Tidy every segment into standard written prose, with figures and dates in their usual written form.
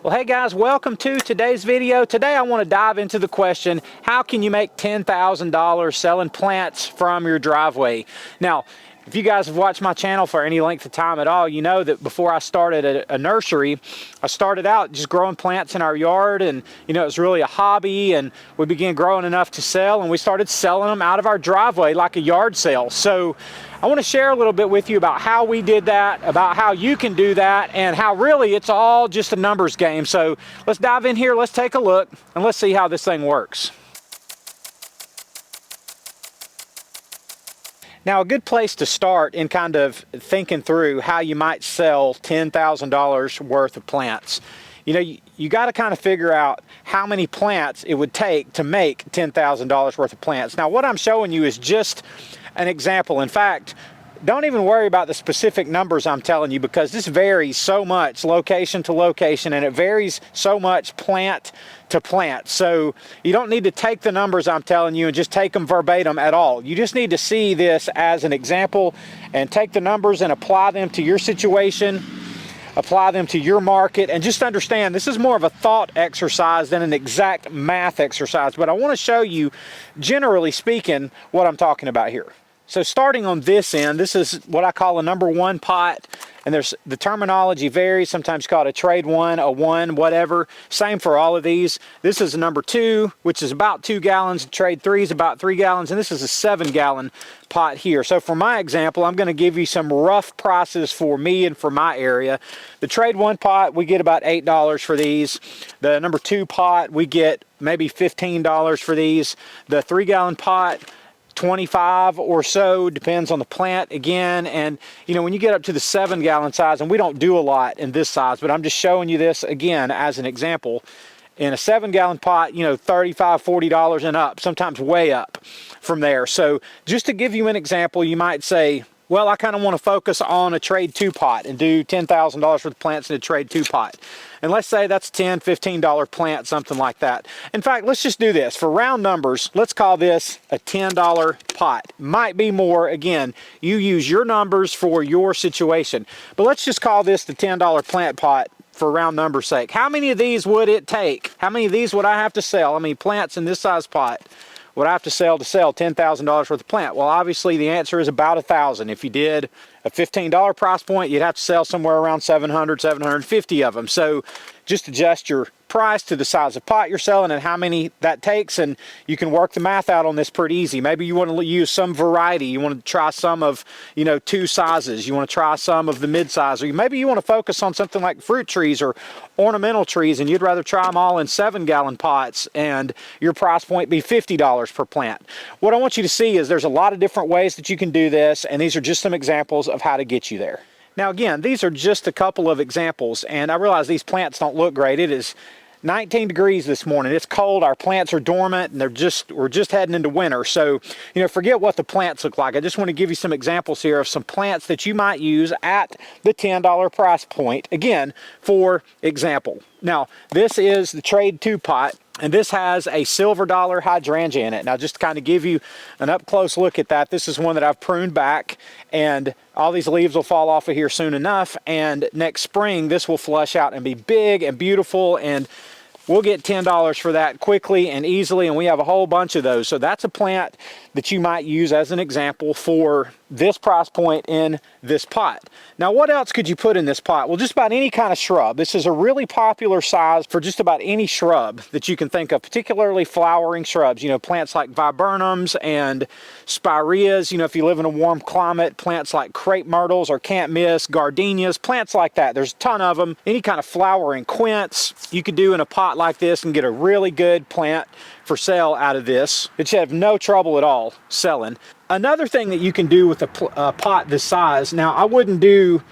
Well, hey guys, welcome to today's video. Today I want to dive into the question, how can you make $10,000 selling plants from your driveway? Now, if you guys have watched my channel for any length of time at all, you know that before I started a nursery, I started out just growing plants in our yard, and it was really a hobby, and we began growing enough to sell, and we started selling them out of our driveway like a yard sale. So I want to share a little bit with you about how we did that, about how you can do that, and how really it's all just a numbers game. So let's dive in here, let's take a look, and let's see how this thing works. Now, a good place to start in kind of thinking through how you might sell $10,000 worth of plants. You got to kind of figure out how many plants it would take to make $10,000 worth of plants. Now, what I'm showing you is just an example. In fact, don't even worry about the specific numbers I'm telling you, because this varies so much location to location, and it varies so much plant to plant. So you don't need to take the numbers I'm telling you and just take them verbatim at all. You just need to see this as an example and take the numbers and apply them to your situation, apply them to your market, and just understand this is more of a thought exercise than an exact math exercise. But I want to show you, generally speaking, what I'm talking about here. So starting on this end, this is what I call a number one pot, and the terminology varies. Sometimes called a trade one, a one, whatever. Same for all of these. This is a number two, which is about 2 gallons. Trade three is about 3 gallons, and this is a 7-gallon pot here. So for my example, I'm going to give you some rough prices for me and for my area. The trade one pot, we get about $8 for these. The number two pot, we get maybe $15 for these. The 3-gallon pot, 25 or so, depends on the plant again. And when you get up to the 7-gallon size, and we don't do a lot in this size, but I'm just showing you this again as an example. In a 7-gallon pot, $35, $40 and up, sometimes way up from there. So just to give you an example, you might say, well, I kind of want to focus on a trade two pot and do $10,000 worth of plants in a trade two pot. And let's say that's $10, $15 plant, something like that. In fact, let's just do this. For round numbers, let's call this a $10 pot. Might be more. Again, you use your numbers for your situation. But let's just call this the $10 plant pot for round numbers sake. How many of these would it take? How many of these would I have to sell? I mean, plants in this size pot would I have to sell $10,000 worth of plant? Well, obviously the answer is about 1,000. If you did a $15 price point, you'd have to sell somewhere around 700, 750 of them. So just adjust your price to the size of pot you're selling and how many that takes, and you can work the math out on this pretty easy. Maybe you want to use some variety. You want to try some of, 2 sizes. You want to try some of the mid-size, or maybe you want to focus on something like fruit trees or ornamental trees, and you'd rather try them all in 7-gallon pots, and your price point be $50 per plant. What I want you to see is there's a lot of different ways that you can do this, and these are just some examples of how to get you there. Now again, these are just a couple of examples, and I realize these plants don't look great. It is 19 degrees this morning. It's cold. Our plants are dormant, and we're just heading into winter. So, forget what the plants look like. I just want to give you some examples here of some plants that you might use at the $10 price point. Again, for example. Now, this is the trade two pot, and this has a silver dollar hydrangea in it. Now, just to kind of give you an up-close look at that, this is one that I've pruned back, and all these leaves will fall off of here soon enough, and next spring, this will flush out and be big and beautiful, and we'll get $10 for that quickly and easily, and we have a whole bunch of those. So that's a plant that you might use as an example for this price point in this pot. Now, what else could you put in this pot? Well, just about any kind of shrub. This is a really popular size for just about any shrub that you can think of, particularly flowering shrubs. Plants like viburnums and spireas. If you live in a warm climate, plants like crepe myrtles or can't miss, gardenias, plants like that. There's a ton of them. Any kind of flowering quince you could do in a pot like this and get a really good plant for sale out of this. It should have no trouble at all selling. Another thing that you can do with a pot this size, now I wouldn't do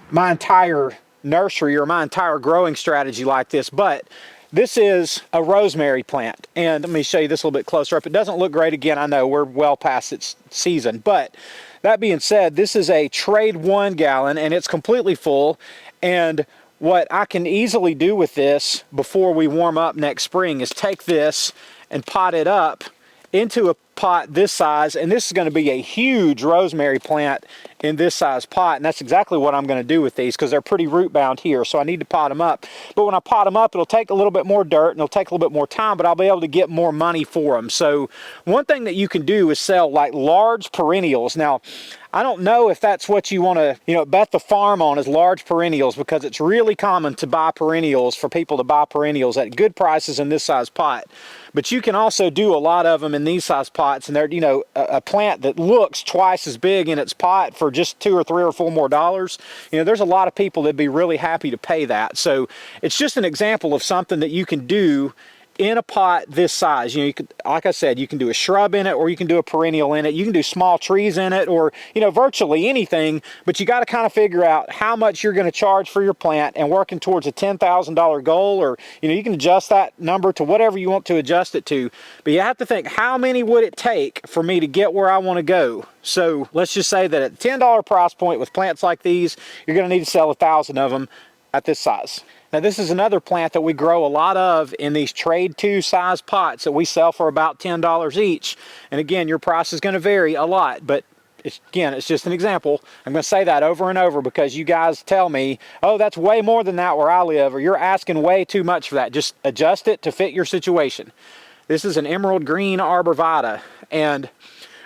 my entire nursery or my entire growing strategy like this, but this is a rosemary plant. And let me show you this a little bit closer up. It doesn't look great. Again, I know we're well past its season, but that being said, this is a trade 1 gallon and it's completely full. And what I can easily do with this before we warm up next spring is take this and pot it up into a pot this size, and this is going to be a huge rosemary plant in this size pot, and that's exactly what I'm going to do with these because they're pretty root bound here, so I need to pot them up. But when I pot them up, it'll take a little bit more dirt and it'll take a little bit more time, but I'll be able to get more money for them. So one thing that you can do is sell like large perennials. Now, I don't know if that's what you want to, bet the farm on, is large perennials, because it's really common to buy perennials, for people to buy perennials at good prices in this size pot. But you can also do a lot of them in these size pots, and they're, a plant that looks twice as big in its pot for just $2 or $3 or $4 more dollars. There's a lot of people that'd be really happy to pay that. So it's just an example of something that you can do in a pot this size. You could, like I said, you can do a shrub in it, or you can do a perennial in it. You can do small trees in it, or virtually anything. But you got to kind of figure out how much you're going to charge for your plant, and working towards a $10,000 goal, or you can adjust that number to whatever you want to adjust it to. But you have to think, how many would it take for me to get where I want to go? So let's just say that at the $10 price point with plants like these, you're going to need to sell 1,000 of them at this size. Now, this is another plant that we grow a lot of in these trade to size pots that we sell for about $10 each. And again, your price is going to vary a lot, but it's just an example. I'm going to say that over and over because you guys tell me, oh, that's way more than that where I live, or you're asking way too much for that. Just adjust it to fit your situation. This is an emerald green arborvitae, and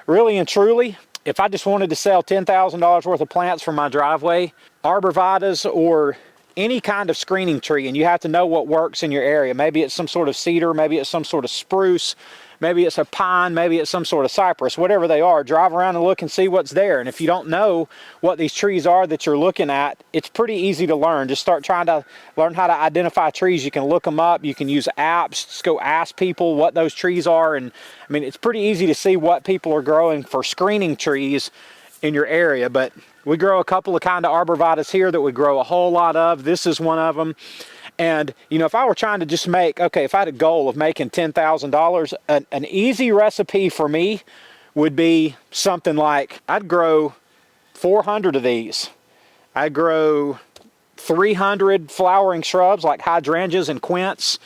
really and truly, if I just wanted to sell $10,000 worth of plants from my driveway, arborvitaes or any kind of screening tree, and you have to know what works in your area. Maybe it's some sort of cedar, maybe it's some sort of spruce, maybe it's a pine, maybe it's some sort of cypress, whatever they are. Drive around and look and see what's there. And if you don't know what these trees are that you're looking at, it's pretty easy to learn. Just start trying to learn how to identify trees. You can look them up, you can use apps, just go ask people what those trees are. And I mean, it's pretty easy to see what people are growing for screening trees in your area. But we grow a couple of kind of arborvitaes here that we grow a whole lot of. This is one of them. And, if I were trying to just make, if I had a goal of making $10,000, an easy recipe for me would be something like, I'd grow 400 of these. I'd grow 300 flowering shrubs like hydrangeas and quince.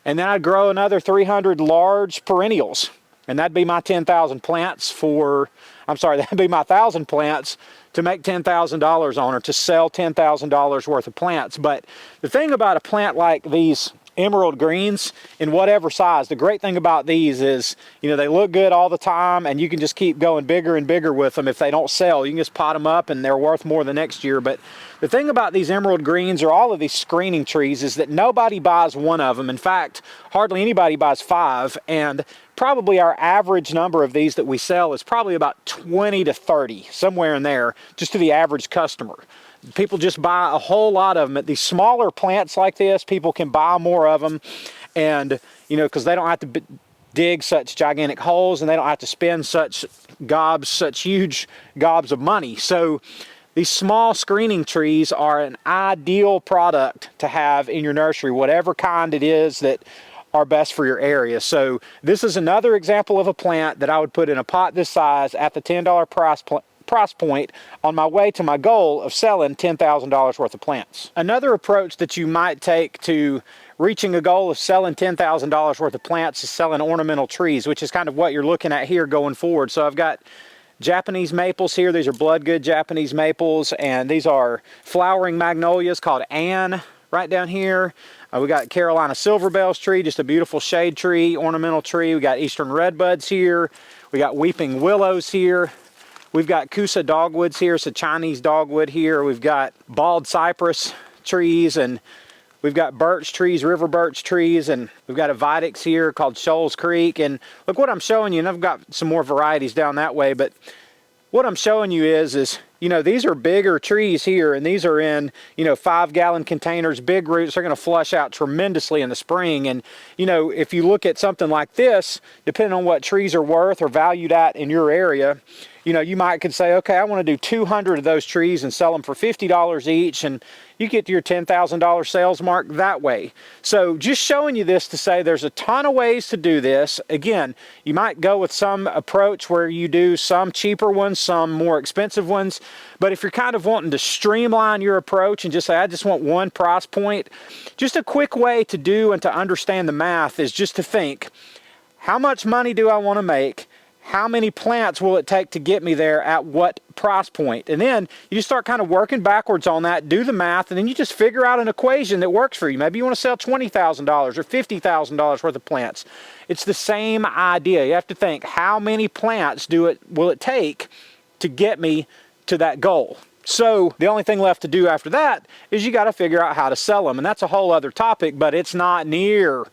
And then I'd grow another 300 large perennials. And that'd be my 10,000 plants that'd be my 1,000 plants to make $10,000 on, or to sell $10,000 worth of plants. But the thing about a plant like these emerald greens, in whatever size, the great thing about these is, they look good all the time, and you can just keep going bigger and bigger with them. If they don't sell, you can just pot them up and they're worth more the next year. But the thing about these emerald greens, or all of these screening trees, is that nobody buys one of them. In fact, hardly anybody buys 5, and probably our average number of these that we sell is probably about 20 to 30, somewhere in there, just to the average customer. People just buy a whole lot of them. At these smaller plants like this, people can buy more of them, and because they don't have to dig such gigantic holes, and they don't have to spend such huge gobs of money. So these small screening trees are an ideal product to have in your nursery, whatever kind it is that are best for your area. So this is another example of a plant that I would put in a pot this size at the $10 price point on my way to my goal of selling $10,000 worth of plants. Another approach that you might take to reaching a goal of selling $10,000 worth of plants is selling ornamental trees, which is kind of what you're looking at here going forward. So I've got Japanese maples here. These are bloodgood Japanese maples, and these are flowering magnolias called Anne right down here. We got Carolina silverbells tree, just a beautiful shade tree, ornamental tree. We got eastern redbuds here. We got weeping willows here. We've got Kusa dogwoods here, it's a Chinese dogwood here. We've got bald cypress trees, and we've got birch trees, river birch trees, and we've got a Vitex here called Shoals Creek. And look what I'm showing you, and I've got some more varieties down that way, but what I'm showing you is these are bigger trees here, and these are in 5-gallon containers, big roots. They're going to flush out tremendously in the spring. And if you look at something like this, depending on what trees are worth or valued at in your area, you could say, okay, I want to do 200 of those trees and sell them for $50 each, and you get to your $10,000 sales mark that way. So just showing you this to say there's a ton of ways to do this. Again, you might go with some approach where you do some cheaper ones, some more expensive ones, but if you're kind of wanting to streamline your approach and just say, I just want one price point, just a quick way to do and to understand the math is just to think, how much money do I want to make? how many plants will it take to get me there at what price point? And then you just start kind of working backwards on that, do the math, and then you just figure out an equation that works for you. Maybe you want to sell $20,000 or $50,000 worth of plants. It's the same idea. You have to think, how many plants will it take to get me to that goal? So the only thing left to do after that is you got to figure out how to sell them. And that's a whole other topic, but it's not near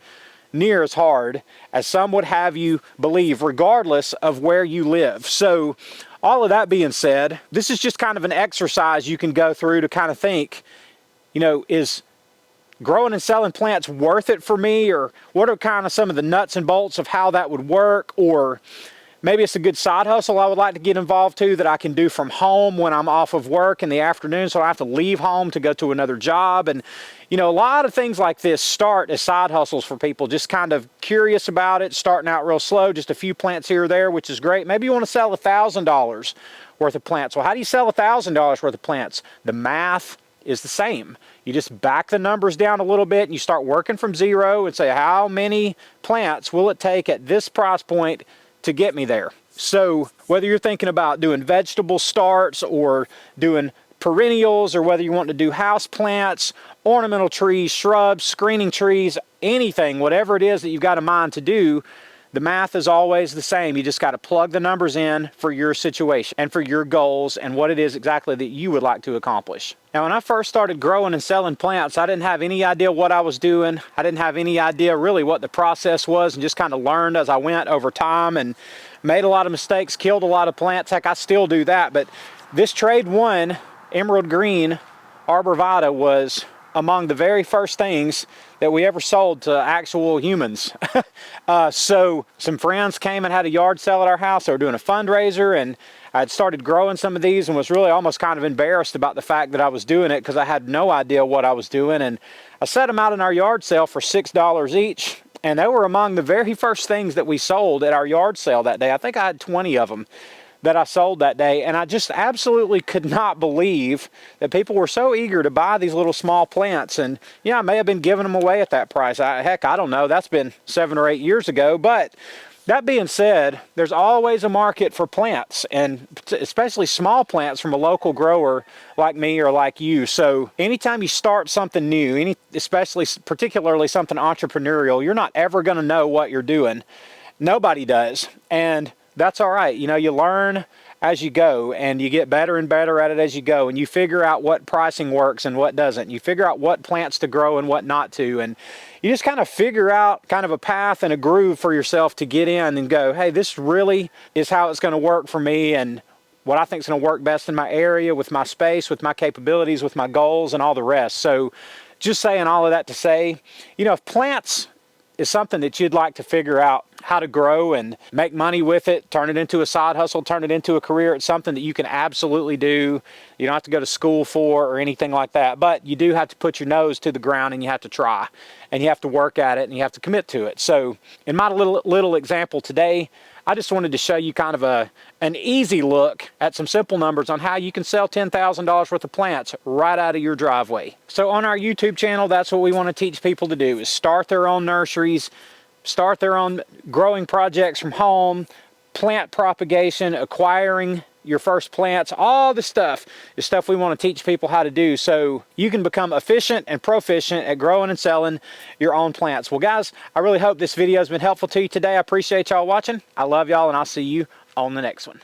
as hard as some would have you believe, regardless of where you live. So all of that being said, this is just kind of an exercise you can go through to kind of think, you know, is growing and selling plants worth it for me? Or what are kind of some of the nuts and bolts of how that would work? Or maybe it's a good side hustle I would like to get involved to that I can do from home when I'm off of work in the afternoon, so I have to leave home to go to another job. And you know, a lot of things like this start as side hustles for people, just kind of curious about it, starting out real slow, just a few plants here or there, which is great. Maybe you want to sell $1,000 worth of plants. Well, how do you sell $1,000 worth of plants? The math is the same. You just back the numbers down a little bit and you start working from zero and say, how many plants will it take at this price point to get me there? So whether you're thinking about doing vegetable starts or doing perennials, or whether you want to do house plants, ornamental trees, shrubs, screening trees, anything, whatever it is that you've got in mind to do, the math is always the same. You just got to plug the numbers in for your situation and for your goals and what it is exactly that you would like to accomplish. Now, when I first started growing and selling plants, I didn't have any idea what I was doing. I didn't have any idea really what the process was, and just kind of learned as I went over time and made a lot of mistakes, killed a lot of plants. Heck, I still do that. But this Trade One Emerald Green Arbor Vitae was among the very first things that we ever sold to actual humans. So some friends came and had a yard sale at our house. They were doing a fundraiser, and I had started growing some of these and was really almost kind of embarrassed about the fact that I was doing it because I had no idea what I was doing. And I set them out in our yard sale for $6 each, and they were among the very first things that we sold at our yard sale that day. I think I had 20 of them that I sold that day, and I just absolutely could not believe that people were so eager to buy these little small plants. And yeah, I may have been giving them away at that price. Heck, I don't know. That's been 7 or 8 years ago. But that being said, there's always a market for plants, and especially small plants from a local grower like me or like you. So anytime you start something new, particularly something entrepreneurial, you're not ever going to know what you're doing. Nobody does. And that's all right. You know, you learn as you go, and you get better and better at it as you go, and you figure out what pricing works and what doesn't. You figure out what plants to grow and what not to, and you just kind of figure out kind of a path and a groove for yourself to get in and go, hey, this really is how it's going to work for me, and what I think is going to work best in my area, with my space, with my capabilities, with my goals, and all the rest. So just saying all of that to say, you know, if plants is something that you'd like to figure out how to grow and make money with it, turn it into a side hustle, turn it into a career, it's something that you can absolutely do. You don't have to go to school for or anything like that, but you do have to put your nose to the ground, and you have to try, and you have to work at it, and you have to commit to it. So in my little example today, I just wanted to show you kind of an easy look at some simple numbers on how you can sell $10,000 worth of plants right out of your driveway. So on our YouTube channel, that's what we want to teach people to do, is start their own nurseries, start their own growing projects from home, plant propagation, acquiring your first plants. All the stuff is stuff we want to teach people how to do so you can become efficient and proficient at growing and selling your own plants. Well, guys, I really hope this video has been helpful to you today. I appreciate y'all watching. I love y'all, and I'll see you on the next one.